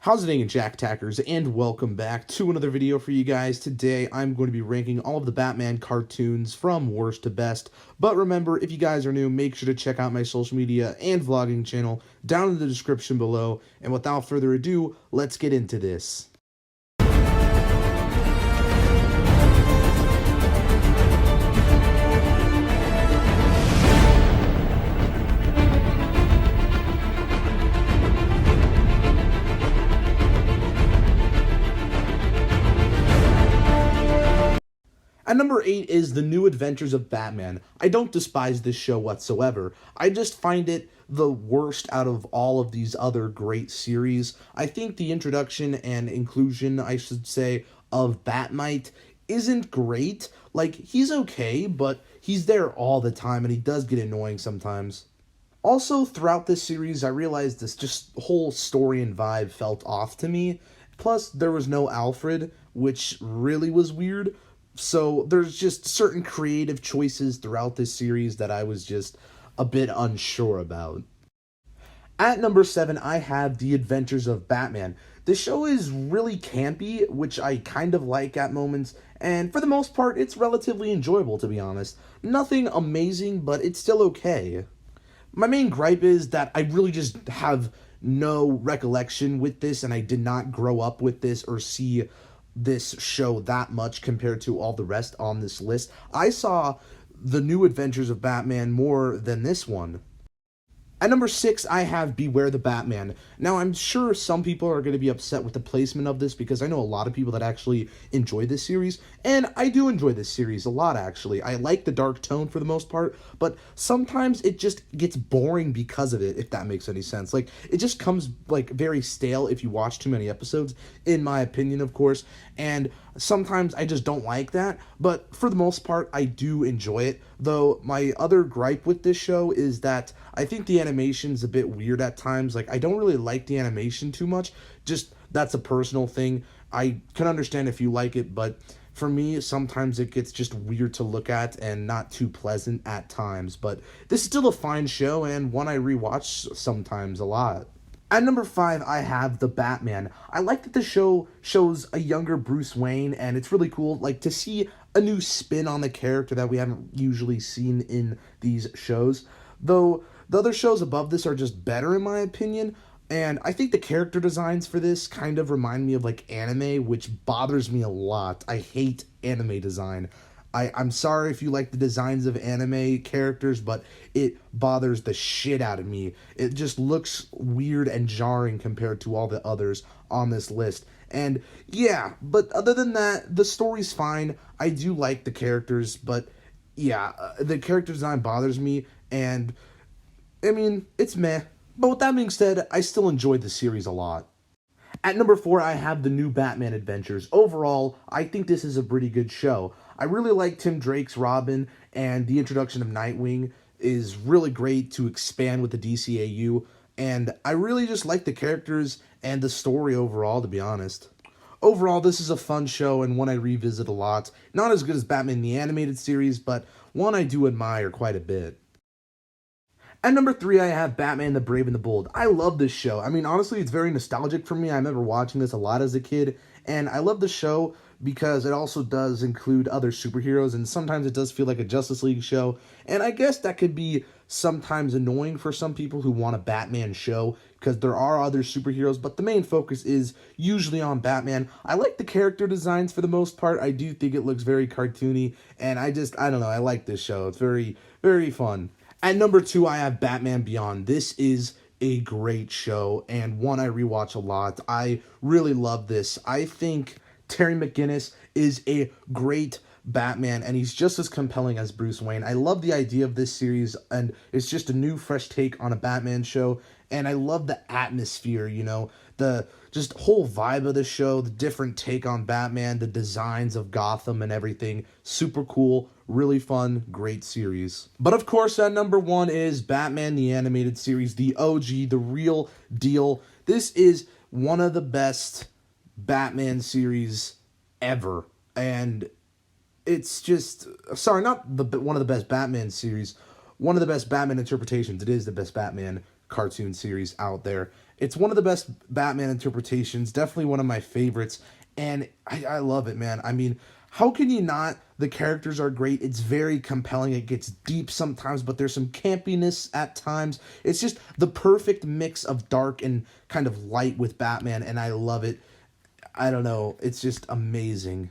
How's it going, Jack Tackers, and welcome back to another video for you guys. Today, I'm going to be ranking all of the Batman cartoons from worst to best. But remember, if you guys are new, make sure to check out my social media and vlogging channel down in the description below. And without further ado, let's get into this. At number 8 is The New Adventures of Batman. I don't despise this show whatsoever. I just find it the worst out of all of these other great series. I think the introduction and inclusion, I should say, of Batmite isn't great. Like, he's okay, but he's there all the time, and he does get annoying sometimes. Also, throughout this series, I realized this just whole story and vibe felt off to me. Plus, there was no Alfred, which really was weird. So there's just certain creative choices throughout this series that I was just a bit unsure about. At number 7, I have The Adventures of Batman. The show is really campy, which I kind of like at moments, and for the most part, it's relatively enjoyable, to be honest. Nothing amazing, but it's still okay. My main gripe is that I really just have no recollection with this, and I did not grow up with this or see this show that much compared to all the rest on this list. I saw The New Adventures of Batman more than this one. At number 6, I have Beware the Batman. Now, I'm sure some people are going to be upset with the placement of this because I know a lot of people that actually enjoy this series, and I do enjoy this series a lot, actually. I like the dark tone for the most part, but sometimes it just gets boring because of it, if that makes any sense. Like, it just comes, like, very stale if you watch too many episodes, in my opinion, of course, and sometimes I just don't like that, but for the most part, I do enjoy it. Though my other gripe with this show is that I think the animation's a bit weird at times. Like, I don't really like the animation too much. Just, that's a personal thing. I can understand if you like it, but for me, sometimes it gets just weird to look at and not too pleasant at times. But this is still a fine show and one I rewatch sometimes a lot. At number 5, I have The Batman. I like that the show shows a younger Bruce Wayne, and it's really cool, like, to see a new spin on the character that we haven't usually seen in these shows. Though, the other shows above this are just better, in my opinion, and I think the character designs for this kind of remind me of, like, anime, which bothers me a lot. I hate anime design. I'm sorry if you like the designs of anime characters, but it bothers the shit out of me. It just looks weird and jarring compared to all the others on this list. And yeah, but other than that, the story's fine. I do like the characters, but yeah, the character design bothers me, and I mean, it's meh. But with that being said, I still enjoyed the series a lot. At number 4, I have The New Batman Adventures. Overall, I think this is a pretty good show. I really like Tim Drake's Robin, and the introduction of Nightwing is really great to expand with the DCAU, and I really just like the characters and the story overall, to be honest. Overall, this is a fun show and one I revisit a lot. Not as good as Batman the Animated Series, but one I do admire quite a bit. At number 3, I have Batman the Brave and the Bold. I love this show. I mean, honestly, it's very nostalgic for me. I remember watching this a lot as a kid, and I love the show because it also does include other superheroes, and sometimes it does feel like a Justice League show, and I guess that could be sometimes annoying for some people who want a Batman show, because there are other superheroes, but the main focus is usually on Batman. I like the character designs for the most part. I do think it looks very cartoony, and I don't know, I like this show. It's very, very fun. At number 2, I have Batman Beyond. This is a great show and one I rewatch a lot. I really love this. I think Terry McGinnis is a great Batman, and he's just as compelling as Bruce Wayne. I love the idea of this series, and it's just a new, fresh take on a Batman show, and I love the atmosphere, you know, the just whole vibe of the show, the different take on Batman, the designs of Gotham and everything. Super cool, really fun, great series. But of course, at number 1 is Batman the Animated Series, the OG, the real deal. This is one of the best Batman series ever, and it's just, sorry, not one of the best Batman series, one of the best Batman interpretations. It is the best Batman cartoon series out there. It's one of the best Batman interpretations, definitely one of my favorites, and I love it, man. I mean, how can you not? The characters are great. It's very compelling. It gets deep sometimes, but there's some campiness at times. It's just the perfect mix of dark and kind of light with Batman, and I love it. I don't know. It's just amazing.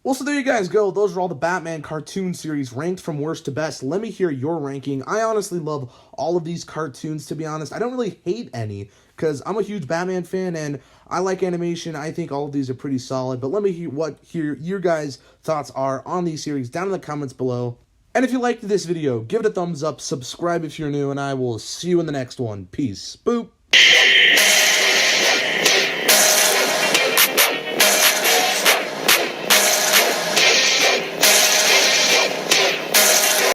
Well, so there you guys go. Those are all the Batman cartoon series ranked from worst to best. Let me hear your ranking. I honestly love all of these cartoons, to be honest. I don't really hate any because I'm a huge Batman fan and I like animation. I think all of these are pretty solid. But let me hear your guys' thoughts are on these series down in the comments below. And if you liked this video, give it a thumbs up, subscribe if you're new, and I will see you in the next one. Peace. Boop.